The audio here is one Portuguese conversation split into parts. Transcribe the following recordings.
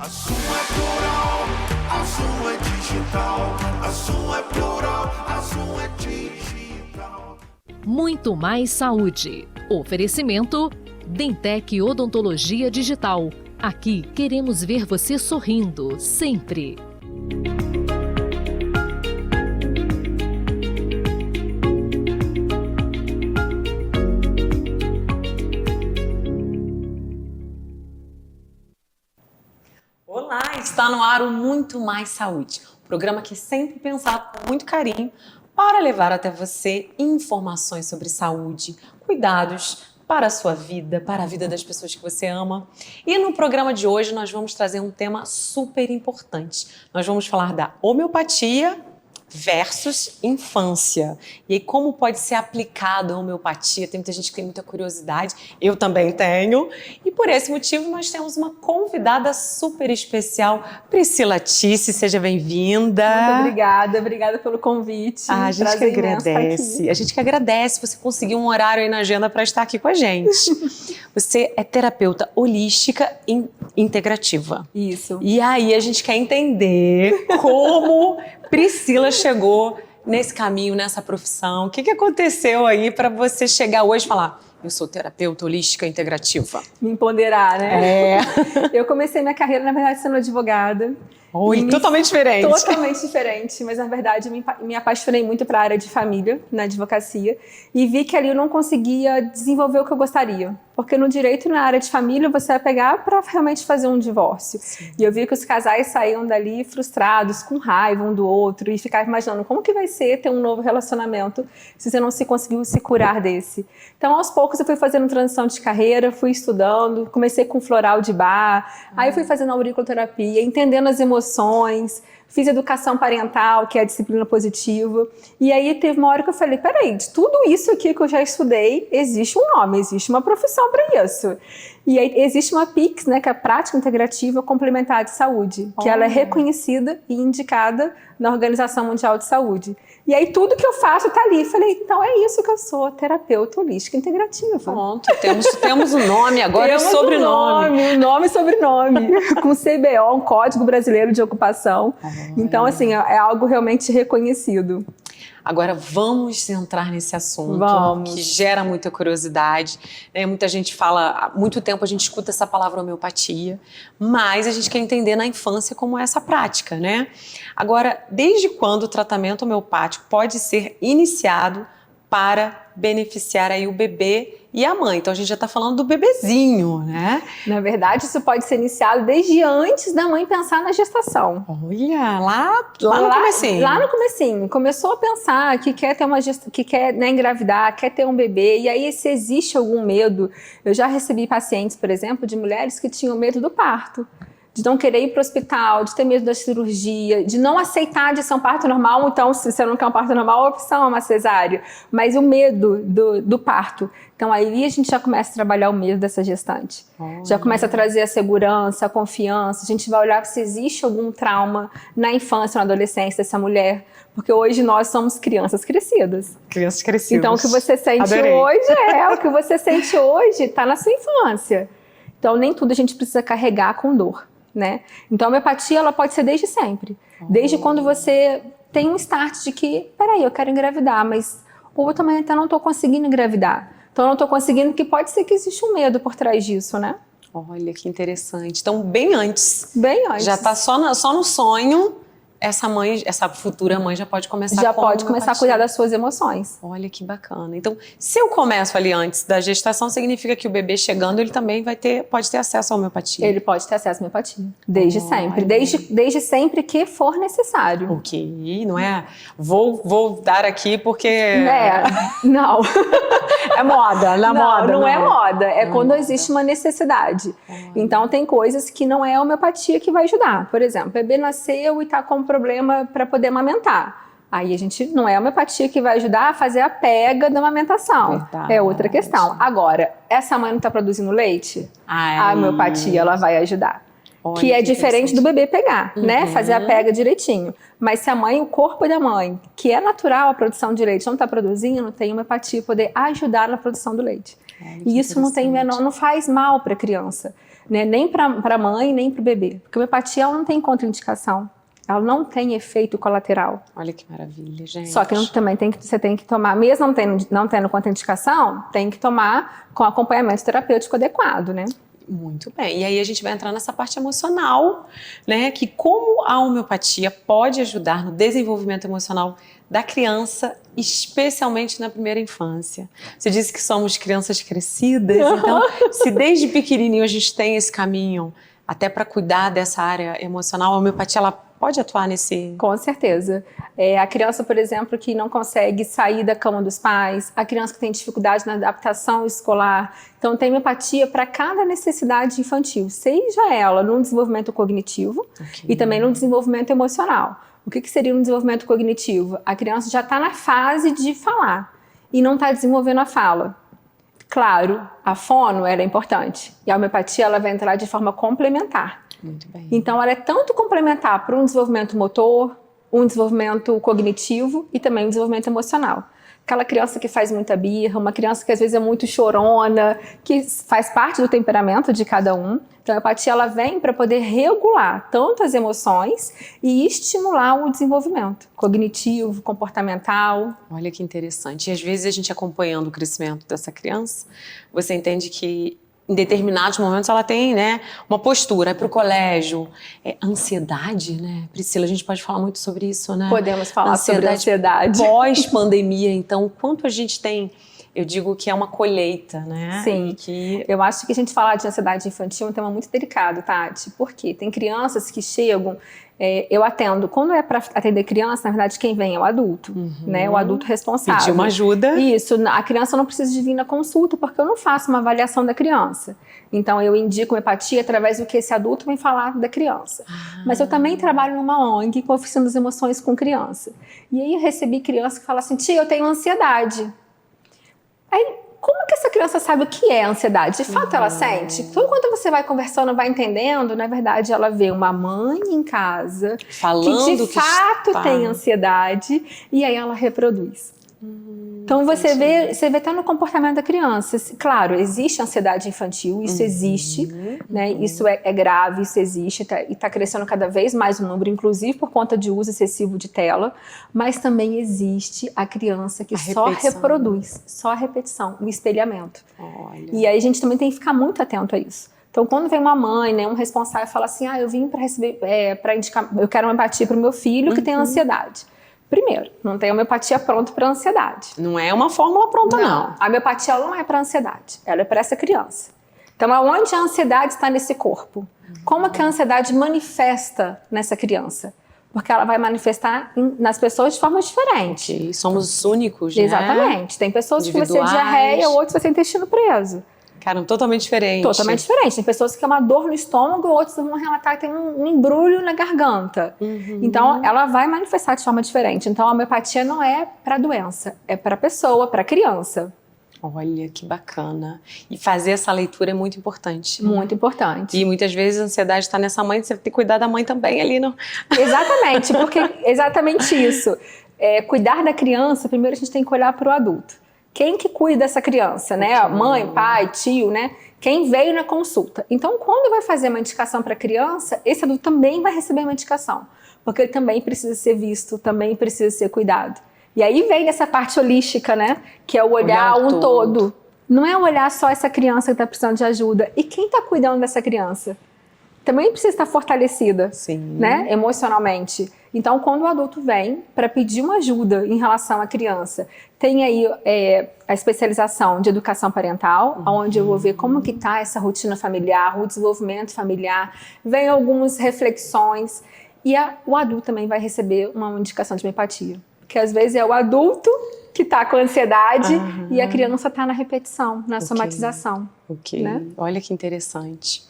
A Zoom é plural, a Zoom é digital. A Zoom é plural, a Zoom é digital. Muito mais saúde. Oferecimento Dentec Odontologia Digital. Aqui queremos ver você sorrindo, sempre. Olá, está no ar o Muito Mais Saúde, um programa que é sempre pensado com muito carinho para levar até você informações sobre saúde, cuidados para a sua vida, para a vida das pessoas que você ama. E no programa de hoje nós vamos trazer um tema super importante. Nós vamos falar da homeopatia versus infância. E aí, como pode ser aplicada a homeopatia? Tem muita gente que tem muita curiosidade, eu também tenho. E por esse motivo, nós temos uma convidada super especial, Priscila Tice, seja bem-vinda. Muito obrigada pelo convite. A gente que agradece. A gente que agradece você conseguir um horário aí na agenda para estar aqui com a gente. Você é terapeuta holística integrativa. Isso. E aí, a gente quer entender como Priscila chegou nesse caminho, nessa profissão. O que aconteceu aí para você chegar hoje e falar: eu sou terapeuta holística integrativa? Me empoderar, né? É. Eu comecei minha carreira, na verdade, sendo advogada. Oi, totalmente diferente. Totalmente diferente, mas na verdade eu me apaixonei muito para a área de família, na advocacia, e vi que ali eu não conseguia desenvolver o que eu gostaria. Porque no direito, na área de família, você vai pegar para realmente fazer um divórcio. Sim. E eu vi que os casais saíam dali frustrados, com raiva um do outro, e ficavam imaginando como que vai ser ter um novo relacionamento se você não se conseguiu se curar desse. Então, aos poucos, eu fui fazendo transição de carreira, fui estudando, comecei com floral de bar, aí eu fui fazendo auriculoterapia, entendendo as emoções, fiz educação parental, que é a disciplina positiva, e aí teve uma hora que eu falei, peraí, de tudo isso aqui que eu já estudei, existe um nome, existe uma profissão para isso. E aí existe uma PICS, né, que é a Prática Integrativa Complementar de Saúde, que ela é reconhecida e indicada na Organização Mundial de Saúde. E aí tudo que eu faço tá ali. Falei, então é isso que eu sou, terapeuta holística integrativa. Pronto, temos um nome, agora temos sobrenome. Um nome e sobrenome, com CBO, um Código Brasileiro de Ocupação. Então, assim, é algo realmente reconhecido. Agora vamos entrar nesse assunto que gera muita curiosidade, né? Muita gente fala, há muito tempo a gente escuta essa palavra homeopatia, mas a gente quer entender na infância como é essa prática, né? Agora, desde quando o tratamento homeopático pode ser iniciado para beneficiar aí o bebê e a mãe? Então a gente já está falando do bebezinho, né? Na verdade, isso pode ser iniciado desde antes da mãe pensar na gestação. Olha, lá no comecinho. Lá no comecinho. Começou a pensar que quer ter que quer, né, engravidar, quer ter um bebê, e aí se existe algum medo. Eu já recebi pacientes, por exemplo, de mulheres que tinham medo do parto, de não querer ir para o hospital, de ter medo da cirurgia, de não aceitar de ser um parto normal. Então, se você não quer um parto normal, a opção é uma cesárea. Mas o medo do parto. Então, aí a gente já começa a trabalhar o medo dessa gestante. Já começa a trazer a segurança, a confiança. A gente vai olhar se existe algum trauma na infância, na adolescência dessa mulher. Porque hoje nós somos crianças crescidas. Crianças crescidas. Então, o que você sente hoje o que você sente hoje está na sua infância. Então, nem tudo a gente precisa carregar com dor, né? Então a homeopatia, ela pode ser desde sempre, desde quando você tem um start de que, peraí, eu quero engravidar, mas ou eu também até não estou conseguindo engravidar, então eu não estou conseguindo, que pode ser que existe um medo por trás disso, né? Olha que interessante. Então bem antes já está só no sonho. Essa futura mãe já pode começar a cuidar das suas emoções. Olha que bacana. Então, se eu começo ali antes da gestação, significa que o bebê chegando, ele também pode ter acesso à homeopatia? Ele pode ter acesso à homeopatia. Desde sempre. Desde sempre que for necessário. Ok, não é? Vou dar aqui porque... Não. É moda, Não é moda. É quando existe uma necessidade. Então, tem coisas que não é a homeopatia que vai ajudar. Por exemplo, o bebê nasceu e está com problema para poder amamentar. Aí a gente não é a homeopatia que vai ajudar a fazer a pega da amamentação. Verdade. É outra questão. Agora, essa mãe não está produzindo leite? A homeopatia ela vai ajudar. Olha, que é diferente do bebê pegar, né? Fazer a pega direitinho. Mas se o corpo da mãe, que é natural a produção de leite, não está produzindo, tem homeopatia poder ajudar na produção do leite. E isso não faz mal para a criança. né? Nem para a mãe, nem para o bebê. Porque a homeopatia ela não tem contraindicação. Ela não tem efeito colateral. Olha que maravilha, gente. Só que também você tem que tomar, mesmo não tendo contraindicação, tem que tomar com acompanhamento terapêutico adequado, né? Muito bem. E aí a gente vai entrar nessa parte emocional, né? Que como a homeopatia pode ajudar no desenvolvimento emocional da criança, especialmente na primeira infância. Você disse que somos crianças crescidas, então se desde pequenininho a gente tem esse caminho até para cuidar dessa área emocional, a homeopatia ela pode atuar nesse... Com certeza. A criança, por exemplo, que não consegue sair da cama dos pais, a criança que tem dificuldade na adaptação escolar. Então, tem homeopatia para cada necessidade infantil, seja ela no desenvolvimento cognitivo e também no desenvolvimento emocional. O que seria um desenvolvimento cognitivo? A criança já está na fase de falar e não está desenvolvendo a fala. Claro, a fono ela é importante e a homeopatia ela vai entrar de forma complementar. Muito bem. Então, ela é tanto complementar para um desenvolvimento motor, um desenvolvimento cognitivo e também um desenvolvimento emocional. Aquela criança que faz muita birra, uma criança que às vezes é muito chorona, que faz parte do temperamento de cada um. Então, a homeopatia ela vem para poder regular tanto as emoções e estimular o desenvolvimento cognitivo, comportamental. Olha que interessante. E às vezes a gente acompanhando o crescimento dessa criança, você entende que em determinados momentos ela tem, né, uma postura, para o colégio, ansiedade, né? Priscila, a gente pode falar muito sobre isso, né? Podemos falar sobre ansiedade. Pós-pandemia, então, quanto a gente tem, eu digo que é uma colheita, né? Sim, eu acho que a gente falar de ansiedade infantil é um tema muito delicado, Tati, porque tem crianças que chegam, eu atendo, quando é para atender criança, na verdade quem vem é o adulto, né? O adulto responsável. Pedir uma ajuda. Isso, a criança não precisa de vir na consulta, porque eu não faço uma avaliação da criança. Então eu indico empatia através do que esse adulto vem falar da criança. Mas eu também trabalho numa ONG com oficina das emoções com criança. E aí eu recebi criança que fala assim, tia, eu tenho ansiedade. Aí, como que essa criança sabe o que é ansiedade? De fato, ela sente? Então, quando você vai conversando, vai entendendo, na verdade, ela vê uma mãe em casa falando que de fato tem ansiedade e aí ela reproduz. Então, você vê até no comportamento da criança. Claro, existe ansiedade infantil, isso existe, né? Isso é grave, isso existe e está crescendo cada vez mais o número, inclusive por conta de uso excessivo de tela, mas também existe a criança que só reproduz, só a repetição, o espelhamento. Olha. E aí a gente também tem que ficar muito atento a isso. Então, quando vem uma mãe, né, um responsável fala assim, eu vim para receber, para indicar, eu quero uma empatia para o meu filho que tem ansiedade. Primeiro, não tem homeopatia pronta para ansiedade. Não é uma fórmula pronta, não. A homeopatia ela não é para ansiedade, ela é para essa criança. Então, aonde a ansiedade está nesse corpo? Como é que a ansiedade manifesta nessa criança? Porque ela vai manifestar nas pessoas de forma diferente. Okay. Somos únicos, né? Exatamente. Tem pessoas que vai ser diarreia, outros vai ser intestino preso. Cara, totalmente diferente. Totalmente diferente. Tem pessoas que têm uma dor no estômago, outros vão relatar que tem um embrulho na garganta. Então, ela vai manifestar de forma diferente. Então, a homeopatia não é para doença, é para pessoa, para criança. Olha, que bacana. E fazer essa leitura é muito importante. Muito importante. E muitas vezes a ansiedade está nessa mãe, você tem que cuidar da mãe também ali, não? Exatamente, porque exatamente isso. Cuidar da criança, primeiro a gente tem que olhar para o adulto. Quem que cuida dessa criança, né? Mãe, pai, tio, né? Quem veio na consulta. Então, quando vai fazer uma indicação para a criança, esse adulto também vai receber uma indicação. Porque ele também precisa ser visto, também precisa ser cuidado. E aí vem essa parte holística, né? Que é o olhar um todo. Não é olhar só essa criança que está precisando de ajuda. E quem está cuidando dessa criança? Também precisa estar fortalecida, né? Emocionalmente. Então, quando o adulto vem para pedir uma ajuda em relação à criança, tem aí a especialização de educação parental, onde eu vou ver como que está essa rotina familiar, o desenvolvimento familiar, vem algumas reflexões e o adulto também vai receber uma indicação de empatia. Porque às vezes é o adulto que está com ansiedade e a criança está na repetição, na somatização. Né? Olha que interessante.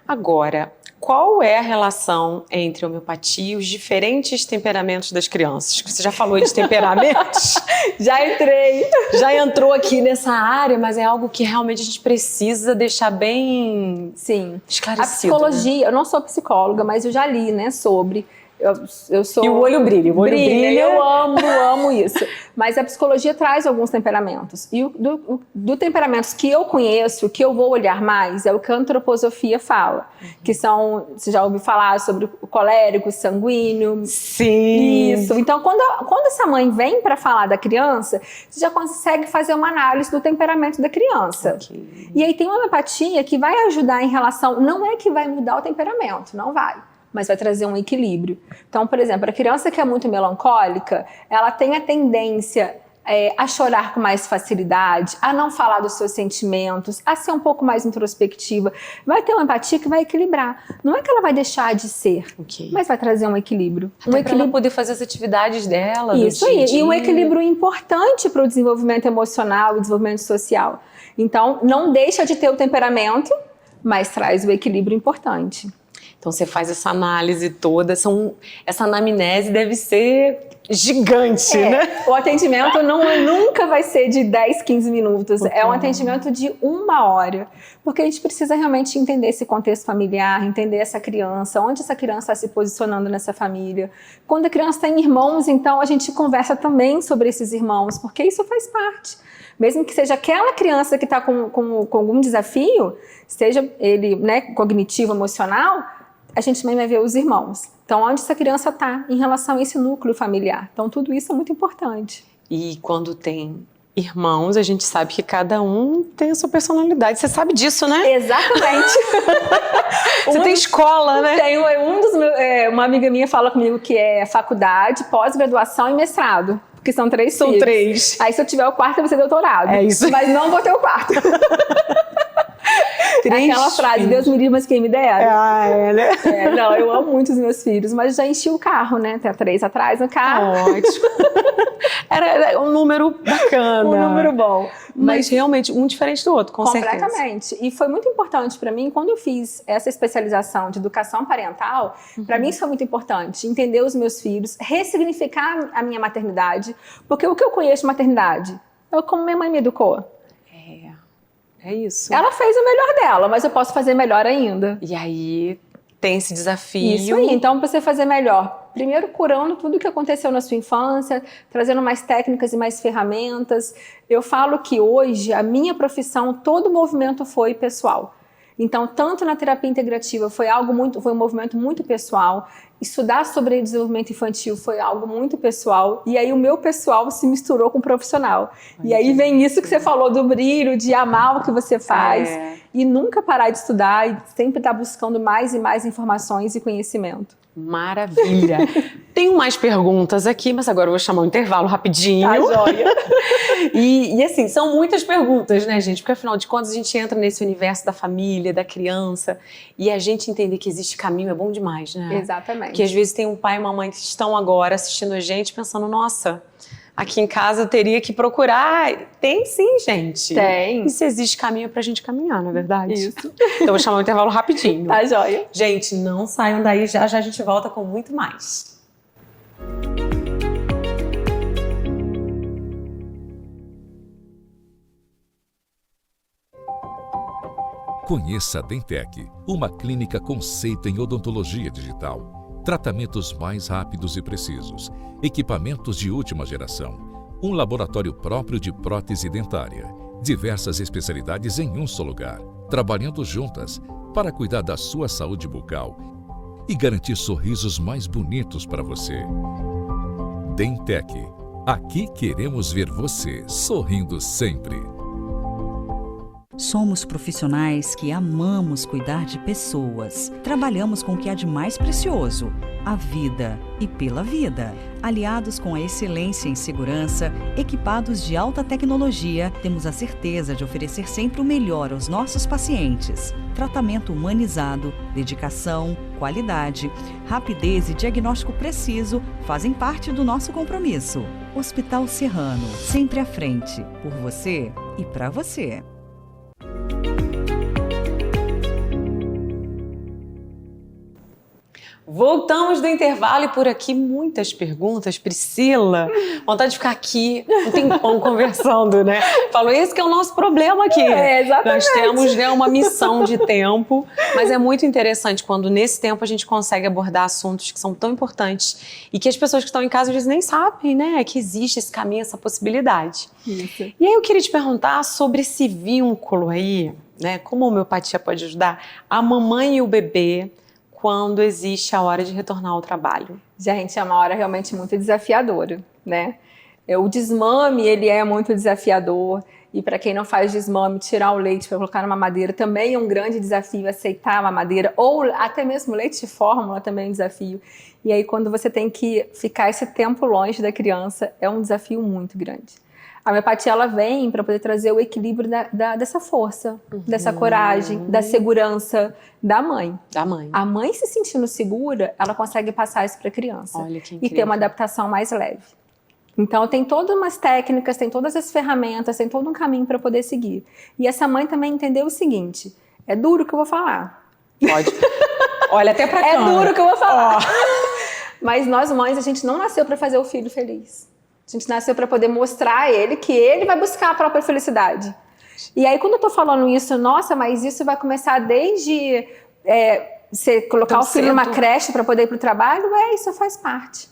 Agora, qual é a relação entre a homeopatia e os diferentes temperamentos das crianças? Você já falou de temperamentos? Já entrei. Já entrou aqui nessa área, mas é algo que realmente a gente precisa deixar bem esclarecido. A psicologia, eu não sou psicóloga, mas eu já li, né, sobre. Eu sou... E o olho brilha, brilha. Eu amo isso. Mas a psicologia traz alguns temperamentos. E do temperamentos que eu conheço, que eu vou olhar mais, é o que a antroposofia fala. Que são, você já ouviu falar sobre o colérico, o sanguíneo? Sim! Isso. Então, quando essa mãe vem para falar da criança, você já consegue fazer uma análise do temperamento da criança. Okay. E aí tem uma empatia que vai ajudar em relação... Não é que vai mudar o temperamento, não vai. Mas vai trazer um equilíbrio. Então, por exemplo, a criança que é muito melancólica, ela tem a tendência a chorar com mais facilidade, a não falar dos seus sentimentos, a ser um pouco mais introspectiva. Vai ter uma empatia que vai equilibrar. Não é que ela vai deixar de ser, mas vai trazer um equilíbrio. Um equilíbrio para poder fazer as atividades dela. Isso aí. E um equilíbrio importante para o desenvolvimento emocional e desenvolvimento social. Então, não deixa de ter o temperamento, mas traz o equilíbrio importante. Então você faz essa análise toda, essa anamnese deve ser gigante, né? O atendimento nunca vai ser de 10, 15 minutos, é um atendimento de 1 hora, porque a gente precisa realmente entender esse contexto familiar, entender essa criança, onde essa criança está se posicionando nessa família. Quando a criança tem irmãos, então a gente conversa também sobre esses irmãos, porque isso faz parte. Mesmo que seja aquela criança que está com algum desafio, seja ele, né, cognitivo, emocional, a gente também vai ver os irmãos. Então, onde essa criança está em relação a esse núcleo familiar. Então, tudo isso é muito importante. E quando tem irmãos, a gente sabe que cada um tem a sua personalidade. Você sabe disso, né? Exatamente. Você tem escola, né? Tenho uma amiga minha fala comigo que é faculdade, pós-graduação e mestrado. Porque são 3 filhos. São 3. Aí, se eu tiver o quarto, eu vou ser doutorado. É isso. Mas não vou ter o quarto. Aquela frase, Deus me livre, mas quem me dera. Né? Não, eu amo muito os meus filhos, mas já enchi o carro, né? Tem 3 atrás no carro. Ótimo. Era um número bacana. Um número bom. Mas realmente, um diferente do outro, com certeza. Completamente. E foi muito importante para mim, quando eu fiz essa especialização de educação parental, para mim isso foi muito importante. Entender os meus filhos, ressignificar a minha maternidade. Porque o que eu conheço de maternidade é como minha mãe me educou. É isso. Ela fez o melhor dela, mas eu posso fazer melhor ainda. E aí tem esse desafio. Isso aí. Então, para você fazer melhor, primeiro curando tudo o que aconteceu na sua infância, trazendo mais técnicas e mais ferramentas. Eu falo que hoje, a minha profissão, todo o movimento foi pessoal. Então, tanto na terapia integrativa foi um movimento muito pessoal. Estudar sobre desenvolvimento infantil foi algo muito pessoal. E aí o meu pessoal se misturou com o profissional. E aí vem isso que você falou do brilho, de amar o que você faz. E nunca parar de estudar e sempre estar buscando mais e mais informações e conhecimento. Maravilha! Tenho mais perguntas aqui, mas agora eu vou chamar um intervalo rapidinho. Tá, joia! E assim, são muitas perguntas, né, gente? Porque afinal de contas a gente entra nesse universo da família, da criança, e a gente entender que existe caminho é bom demais, né? Exatamente. Porque às vezes tem um pai e uma mãe que estão agora assistindo a gente pensando, nossa, aqui em casa eu teria que procurar. Tem sim, gente. Tem. E se existe caminho pra gente caminhar, não é verdade? Isso. Então vou chamar um intervalo rapidinho. Tá, joia. Gente, não saiam daí, já já a gente volta com muito mais. Conheça a Dentec, uma clínica conceito em odontologia digital. Tratamentos mais rápidos e precisos, equipamentos de última geração, um laboratório próprio de prótese dentária, diversas especialidades em um só lugar, trabalhando juntas para cuidar da sua saúde bucal e garantir sorrisos mais bonitos para você. Dentec, aqui queremos ver você sorrindo sempre. Somos profissionais que amamos cuidar de pessoas. Trabalhamos com o que há de mais precioso, a vida e pela vida. Aliados com a excelência em segurança, equipados de alta tecnologia, temos a certeza de oferecer sempre o melhor aos nossos pacientes. Tratamento humanizado, dedicação, qualidade, rapidez e diagnóstico preciso fazem parte do nosso compromisso. Hospital Serrano, sempre à frente, por você e para você. Voltamos do intervalo e por aqui muitas perguntas. Priscila, vontade de ficar aqui um tempão conversando, né? Falou, esse que é o nosso problema aqui. Exatamente. Nós temos, né, uma missão de tempo, mas é muito interessante quando nesse tempo a gente consegue abordar assuntos que são tão importantes e que as pessoas que estão em casa às vezes nem sabem, né, que existe esse caminho, essa possibilidade. Isso. E aí eu queria te perguntar sobre esse vínculo aí, né? Como a homeopatia pode ajudar a mamãe e o bebê quando existe a hora de retornar ao trabalho? Gente, é uma hora realmente muito desafiadora, né? O desmame, ele é muito desafiador. E para quem não faz desmame, tirar o leite para colocar na mamadeira também é um grande desafio, aceitar a mamadeira. Ou até mesmo leite de fórmula também é um desafio. E aí quando você tem que ficar esse tempo longe da criança, é um desafio muito grande. A homeopatia, ela vem para poder trazer o equilíbrio dessa força, dessa coragem, da segurança da mãe. Da mãe. A mãe se sentindo segura, ela consegue passar isso para a criança. Olha que e incrível. ter uma adaptação mais leve. Então, tem todas umas técnicas, tem todas as ferramentas, tem todo um caminho para poder seguir. E essa mãe também entendeu o seguinte, é duro o que eu vou falar. Pode. Olha, até pra É câmera. duro o que eu vou falar. Mas nós mães, a gente não nasceu para fazer o filho feliz. A gente nasceu para poder mostrar a ele que ele vai buscar a própria felicidade. E aí, quando eu tô falando isso, nossa, mas isso vai começar desde você colocar Tão o filho numa cedo. creche para poder ir pro trabalho, isso faz parte.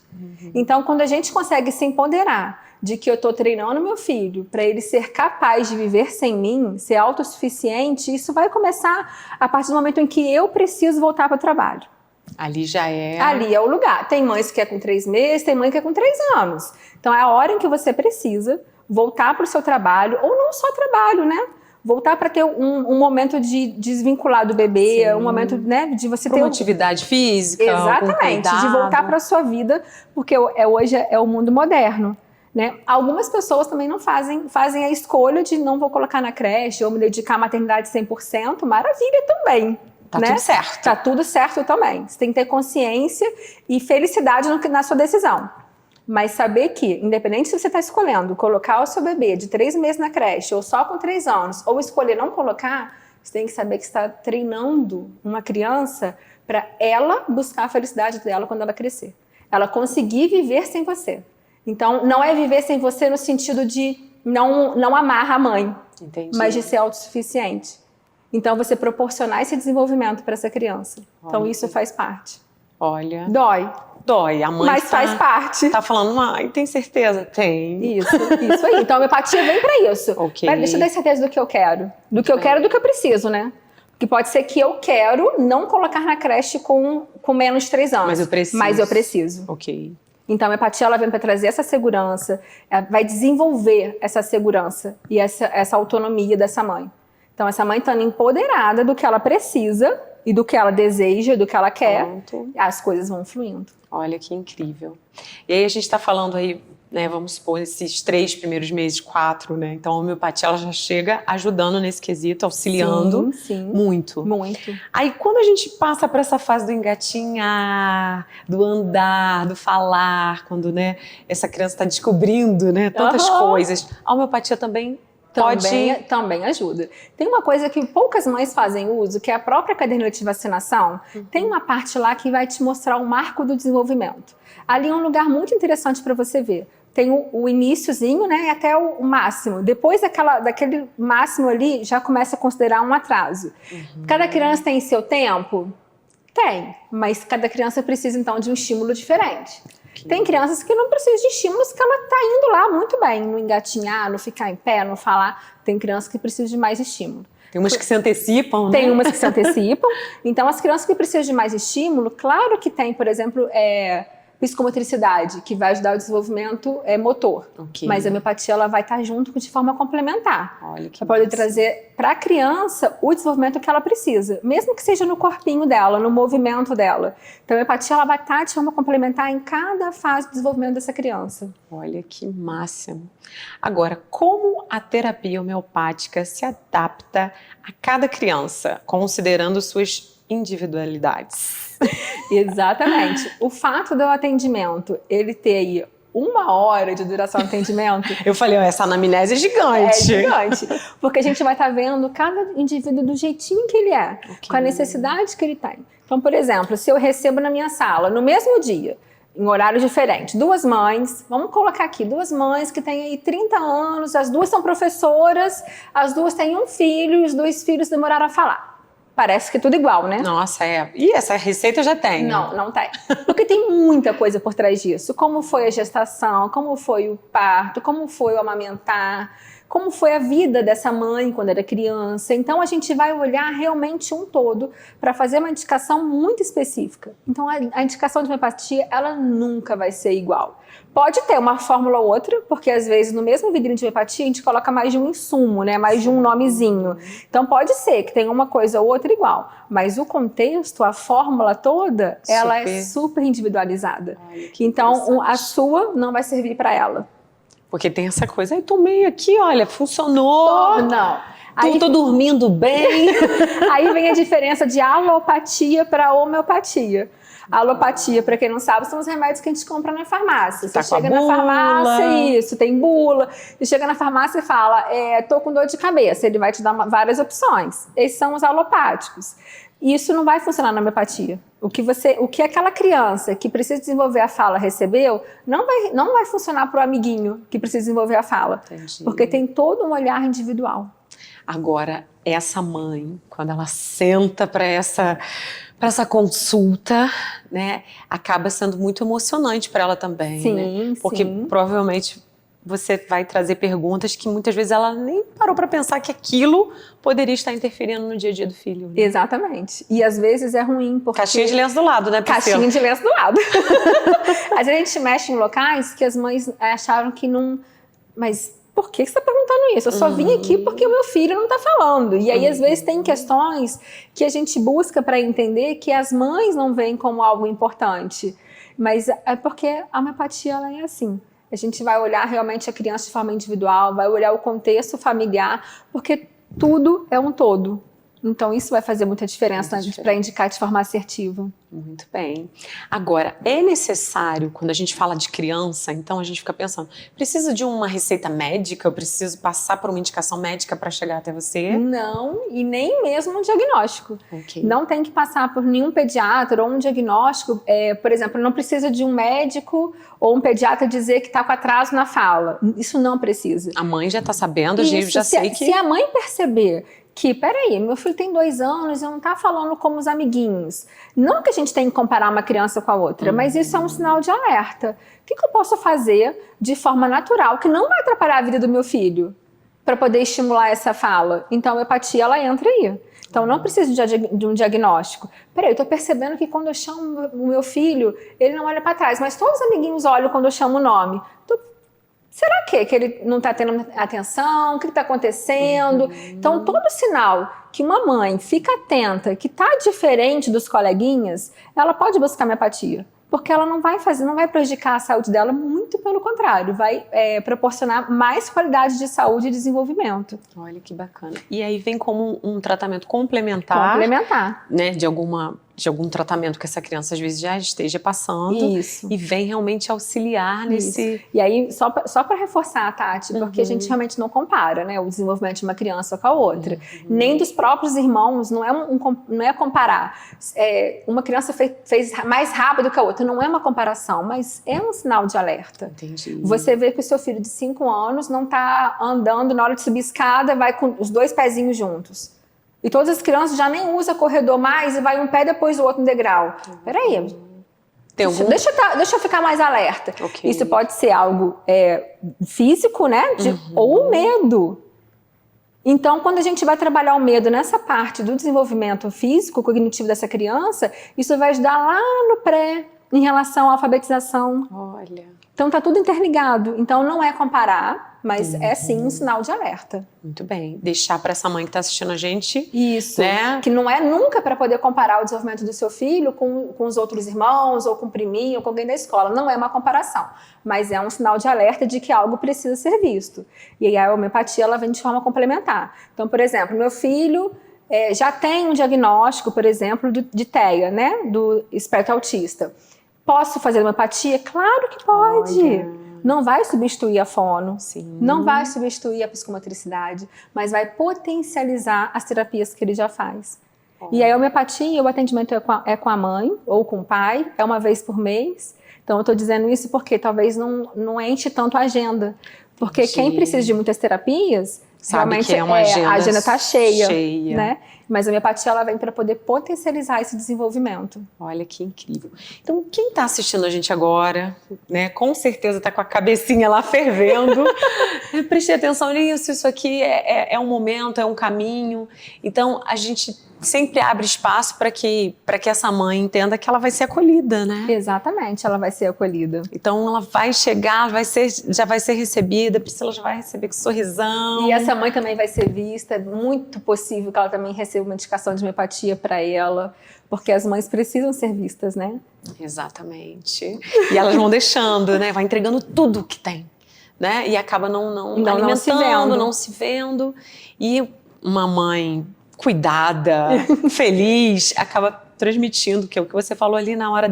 Então, quando a gente consegue se empoderar de que eu tô treinando meu filho para ele ser capaz de viver sem mim, ser autossuficiente, isso vai começar a partir do momento em que eu preciso voltar para o trabalho. Ali já é... Ali é o lugar. Tem mães que é com 3 meses, tem mãe que é com 3 anos. Então é a hora em que você precisa voltar para o seu trabalho, ou não só trabalho, né? Voltar para ter um momento de desvincular do bebê, Sim. um momento, né, de você Pra ter uma atividade física, exatamente, com cuidado. de voltar para a sua vida, porque hoje é o mundo moderno. Né? Algumas pessoas também não fazem a escolha de não vou colocar na creche ou me dedicar à maternidade 100%, maravilha também. Tá né? tudo certo. Tá tudo certo também. Você tem que ter consciência e felicidade na sua decisão. Mas saber que, independente se você está escolhendo colocar o seu bebê de 3 meses na creche ou só com 3 anos, ou escolher não colocar, você tem que saber que está treinando uma criança para ela buscar a felicidade dela quando ela crescer. Ela conseguir viver sem você. Então, não é viver sem você no sentido de não amar a mãe, Entendi. mas de ser autossuficiente. Então, você proporcionar esse desenvolvimento para essa criança. Então, Olha. isso faz parte. Olha, Dói, dói. A mãe mas faz parte. tá falando, mãe, tem certeza? Tem. Isso aí. Então, a homeopatia vem para isso. Ok. Mas deixa eu ter certeza do que eu quero. Do que eu quero e do que eu preciso, né? Porque pode ser que eu quero não colocar na creche com menos de 3 anos. Mas eu preciso. Ok. Ok. Então, a homeopatia, ela vem para trazer essa segurança, ela vai desenvolver essa segurança e essa autonomia dessa mãe. Então, essa mãe estando empoderada do que ela precisa e do que ela deseja, do que ela quer, Pronto. as coisas vão fluindo. Olha que incrível. E aí a gente está falando aí, né, vamos supor, esses 3 primeiros meses, 4, né? Então a homeopatia ela já chega ajudando nesse quesito, auxiliando Sim. muito. Muito. Aí quando a gente passa para essa fase do engatinhar, do andar, do falar, quando, né, essa criança está descobrindo, né, tantas coisas, a homeopatia também Também ajuda. Tem uma coisa que poucas mães fazem uso, que é a própria caderneta de vacinação. Tem uma parte lá que vai te mostrar o marco do desenvolvimento. Ali é um lugar muito interessante para você ver. Tem o iniciozinho, né, e até o máximo. Depois daquele máximo ali, já começa a considerar um atraso. Cada criança tem seu tempo? Tem, mas cada criança precisa então de um estímulo diferente. Tem crianças que não precisam de estímulos, que ela está indo lá muito bem, no engatinhar, no ficar em pé, no falar. Tem crianças que precisam de mais estímulo. Tem umas que se antecipam, né? Tem umas que se antecipam. Então, as crianças que precisam de mais estímulo, claro que tem, por exemplo, psicomotricidade, que vai ajudar o desenvolvimento motor. Ok. Mas a homeopatia ela vai estar junto de forma complementar. Olha que Para poder massa. trazer para a criança o desenvolvimento que ela precisa, mesmo que seja no corpinho dela, no movimento dela. Então, a homeopatia ela vai estar de forma complementar em cada fase do desenvolvimento dessa criança. Olha que máximo. Agora, como a terapia homeopática se adapta a cada criança, considerando suas individualidades? Exatamente. O fato do atendimento, ele ter aí 1 hora de duração do atendimento, Eu falei, ó, essa anamnese é gigante. é gigante. Porque a gente vai estar vendo cada indivíduo do jeitinho que ele é, com a necessidade que ele tem. Então, por exemplo, se eu recebo na minha sala, no mesmo dia, em horário diferente, 2 mães, vamos colocar aqui, 2 mães que têm aí 30 anos, as 2 são professoras, as 2 têm um filho e os 2 filhos demoraram a falar. Parece que é tudo igual, né? Nossa, E essa receita eu já tenho. Não tem. Porque tem muita coisa por trás disso. Como foi a gestação, como foi o parto, como foi o amamentar, como foi a vida dessa mãe quando era criança. Então, a gente vai olhar realmente um todo para fazer uma indicação muito específica. Então, a indicação de homeopatia, ela nunca vai ser igual. Pode ter uma fórmula ou outra, porque às vezes no mesmo vidrinho de homeopatia a gente coloca mais de um insumo, né? Mais de um nomezinho. Então pode ser que tenha uma coisa ou outra igual, mas o contexto, a fórmula toda, ela é super individualizada. Então a sua não vai servir para ela. Porque tem essa coisa, aí tomei aqui, olha, funcionou. Não. Aí, tô dormindo bem. Aí vem a diferença de alopatia para homeopatia. A alopatia, para quem não sabe, são os remédios que a gente compra na farmácia. Você chega na farmácia, isso, tem bula. Você chega na farmácia e fala, tô com dor de cabeça. Ele vai te dar várias opções. Esses são os alopáticos. Isso não vai funcionar na homeopatia. O que aquela criança que precisa desenvolver a fala recebeu, não vai funcionar para o amiguinho que precisa desenvolver a fala. Entendi. Porque tem todo um olhar individual. Agora, essa mãe, quando ela senta para essa consulta, né, acaba sendo muito emocionante para ela também, Sim, né? Porque provavelmente você vai trazer perguntas que muitas vezes ela nem parou para pensar que aquilo poderia estar interferindo no dia a dia do filho. Né? Exatamente. E às vezes é ruim porque... Caixinha de lenço do lado, né, Priscila? Caixinha de lenço do lado. Às vezes a gente mexe em locais que as mães acharam que não... Mas por que você está perguntando isso? Eu só vim aqui porque o meu filho não está falando. E aí, às vezes, tem questões que a gente busca para entender que as mães não veem como algo importante. Mas é porque a homeopatia, ela é assim. A gente vai olhar realmente a criança de forma individual, vai olhar o contexto familiar, porque tudo é um todo. Então, isso vai fazer muita diferença para indicar de forma assertiva. Muito bem. Agora, é necessário, quando a gente fala de criança, então a gente fica pensando, precisa de uma receita médica? Eu preciso passar por uma indicação médica para chegar até você? Não, e nem mesmo um diagnóstico. Okay. Não tem que passar por nenhum pediatra ou um diagnóstico. Por exemplo, não precisa de um médico ou um pediatra dizer que está com atraso na fala. Isso não precisa. A mãe já está sabendo, já sei que... Se a mãe perceber que, peraí, meu filho tem 2 anos e não tá falando como os amiguinhos. Não que a gente tem que comparar uma criança com a outra, mas isso é um sinal de alerta. O que eu posso fazer de forma natural, que não vai atrapalhar a vida do meu filho, para poder estimular essa fala? Então, a homeopatia, ela entra aí. Então, não preciso de um diagnóstico. Peraí, eu tô percebendo que quando eu chamo o meu filho, ele não olha para trás, mas todos os amiguinhos olham quando eu chamo o nome. Será que ele não está tendo atenção? O que está acontecendo? Então, todo sinal que uma mãe fica atenta, que está diferente dos coleguinhas, ela pode buscar homeopatia. Porque ela não vai prejudicar a saúde dela, muito pelo contrário, vai proporcionar mais qualidade de saúde e desenvolvimento. Olha que bacana. E aí vem como um tratamento complementar. Né, de algum tratamento que essa criança às vezes já esteja passando. Isso. E vem realmente auxiliar nesse... E aí, só para reforçar, Tati, porque a gente realmente não compara, né, o desenvolvimento de uma criança com a outra. Nem dos próprios irmãos, não é comparar. Uma criança fez mais rápido que a outra, não é uma comparação, mas é um sinal de alerta. Entendi. Você vê que o seu filho de 5 anos não está andando, na hora de subir escada, vai com os 2 pezinhos juntos. E todas as crianças já nem usam corredor mais e vai um pé depois do outro no degrau. Peraí, deixa eu ficar mais alerta. Okay. Isso pode ser algo físico, né? Ou medo. Então, quando a gente vai trabalhar o medo nessa parte do desenvolvimento físico, cognitivo dessa criança, isso vai ajudar lá no pré, em relação à alfabetização. Olha. Então, tá tudo interligado. Então, não é comparar, mas é sim um sinal de alerta. Muito bem. Deixar para essa mãe que está assistindo a gente... Isso. Né? Que não é nunca para poder comparar o desenvolvimento do seu filho com os outros irmãos, ou com o priminho, ou com alguém da escola. Não é uma comparação. Mas é um sinal de alerta de que algo precisa ser visto. E aí a homeopatia, ela vem de forma complementar. Então, por exemplo, meu filho... já tem um diagnóstico, por exemplo, de TEA, né? Do espectro autista. Posso fazer homeopatia? Claro que pode. Olha. Não vai substituir a fono, não vai substituir a psicomotricidade, mas vai potencializar as terapias que ele já faz. E aí a homeopatia, o atendimento é com a mãe ou com o pai, é uma vez por mês. Então eu estou dizendo isso porque talvez não enche tanto a agenda. Porque quem precisa de muitas terapias, Sabe realmente que é uma a agenda está cheia, cheia. né? Mas a homeopatia ela vem para poder potencializar esse desenvolvimento. Olha que incrível. Então, quem está assistindo a gente agora, né, com certeza está com a cabecinha lá fervendo. Preste atenção nisso, isso aqui é um momento, é um caminho. Então, a gente sempre abre espaço para que essa mãe entenda que ela vai ser acolhida, né? Exatamente, ela vai ser acolhida. Então, ela vai chegar, já vai ser recebida, a Priscila já vai receber com sorrisão. E essa mãe também vai ser vista, é muito possível que ela também receba uma indicação de homeopatia para ela, porque as mães precisam ser vistas, né? Exatamente. E elas vão deixando, né? Vai entregando tudo que tem, né? E acaba não alimentando, não se vendo. E uma mãe cuidada, feliz, acaba transmitindo, que é o que você falou ali na hora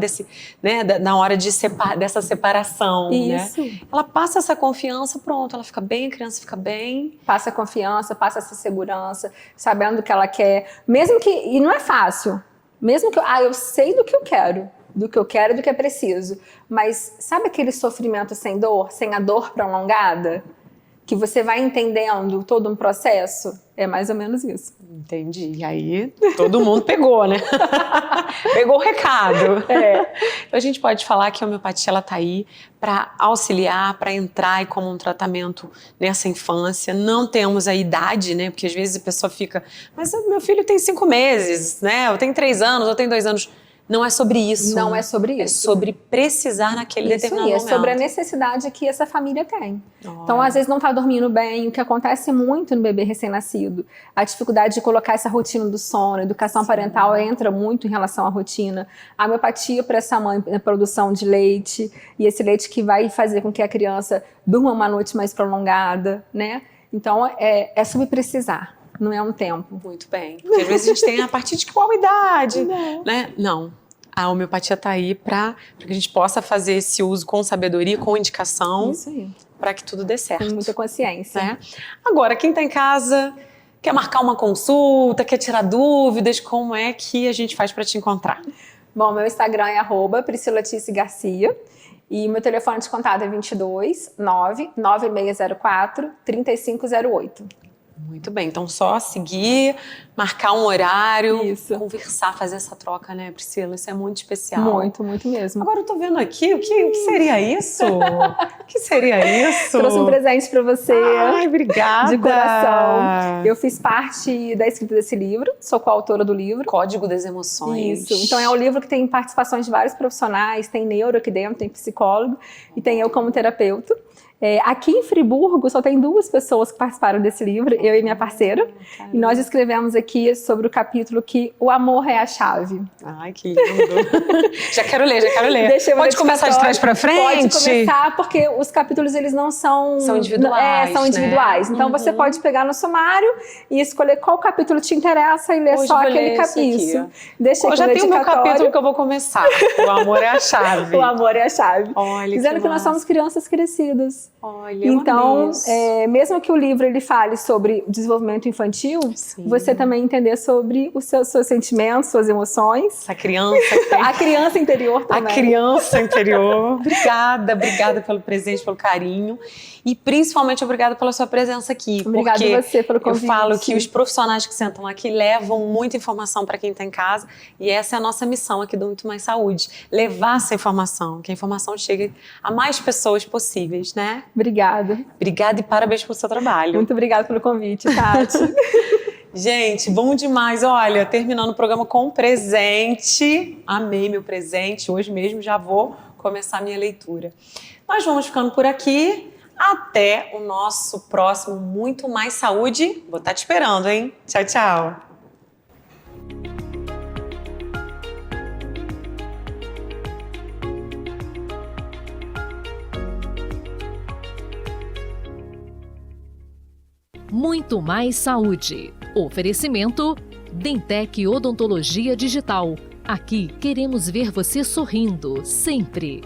na hora dessa separação. Isso. Né? Ela passa essa confiança, pronto, ela fica bem, a criança fica bem. Passa confiança, passa essa segurança, sabendo o que ela quer. Mesmo que, e não é fácil, mesmo que eu sei do que eu quero e do que é preciso, mas sabe aquele sofrimento sem dor, sem a dor prolongada? Que você vai entendendo todo um processo? É mais ou menos isso. Entendi. E aí, todo mundo pegou, né? Pegou o recado. Então, a gente pode falar que a homeopatia ela tá aí para auxiliar, para entrar como um tratamento nessa infância. Não temos a idade, né? Porque às vezes a pessoa fica, mas meu filho tem 5 meses, né? Eu tenho 3 anos, eu tenho 2 anos. Não é sobre isso. Não é sobre isso. É sobre precisar naquele determinado momento. É sobre a necessidade que essa família tem. Então, às vezes não está dormindo bem, o que acontece muito no bebê recém-nascido. A dificuldade de colocar essa rotina do sono, a educação parental entra muito em relação à rotina. A homeopatia para essa mãe na produção de leite, e esse leite que vai fazer com que a criança durma uma noite mais prolongada, né? Então, é sobre precisar. Não é um tempo. Muito bem. Porque às vezes a gente tem a partir de qual idade? Né? Não. A homeopatia está aí para que a gente possa fazer esse uso com sabedoria, com indicação. Isso aí. Para que tudo dê certo. Com muita consciência. Né? Agora, quem está em casa, quer marcar uma consulta, quer tirar dúvidas, como é que a gente faz para te encontrar? Bom, meu Instagram é @PriscilaTiceGarcia. E meu telefone de contato é 22 99604 3508. Muito bem, então só seguir, marcar um horário, Isso. conversar, fazer essa troca, né, Priscila? Isso é muito especial. Muito, muito mesmo. Agora eu tô vendo aqui, o que seria isso? O que seria isso? Trouxe um presente pra você. Ai, obrigada. De coração. Eu fiz parte da escrita desse livro, sou coautora do livro. Código das Emoções. Isso, então é um livro que tem participações de vários profissionais, tem neuro aqui dentro, tem psicólogo e tem eu como terapeuta. Aqui em Friburgo só tem 2 pessoas que participaram desse livro, eu e minha parceira. Caramba. E nós escrevemos aqui sobre o capítulo que o amor é a chave. Ai, que lindo. Já quero ler. Pode começar de trás pra frente? Pode começar, porque os capítulos eles não são... São individuais, são individuais. Né? Então você pode pegar no sumário e escolher qual capítulo te interessa e ler Hoje só vou aquele ler capítulo. Eu já tenho o meu capítulo que eu vou começar. O amor é a chave. O amor é a chave. Olha, dizendo que nós somos crianças crescidas. Olha, então, mesmo que o livro ele fale sobre desenvolvimento infantil, Sim. você também entender sobre os seus sentimentos, suas emoções. Essa criança que tem... A criança interior também. A criança interior. Obrigada pelo presente, pelo carinho. E principalmente obrigada pela sua presença aqui. Obrigada a você pelo convite. Eu falo que os profissionais que sentam aqui levam muita informação para quem está em casa. E essa é a nossa missão aqui do Muito Mais Saúde. Levar essa informação, que a informação chegue a mais pessoas possíveis, né? Obrigada. Obrigada e parabéns pelo seu trabalho. Muito obrigada pelo convite, Tati. Gente, bom demais. Olha, terminando o programa com um presente. Amei meu presente. Hoje mesmo já vou começar a minha leitura. Nós vamos ficando por aqui. Até o nosso próximo Muito Mais Saúde. Vou estar te esperando, hein? Tchau, tchau. Muito Mais Saúde. Oferecimento Dentec Odontologia Digital. Aqui queremos ver você sorrindo, sempre.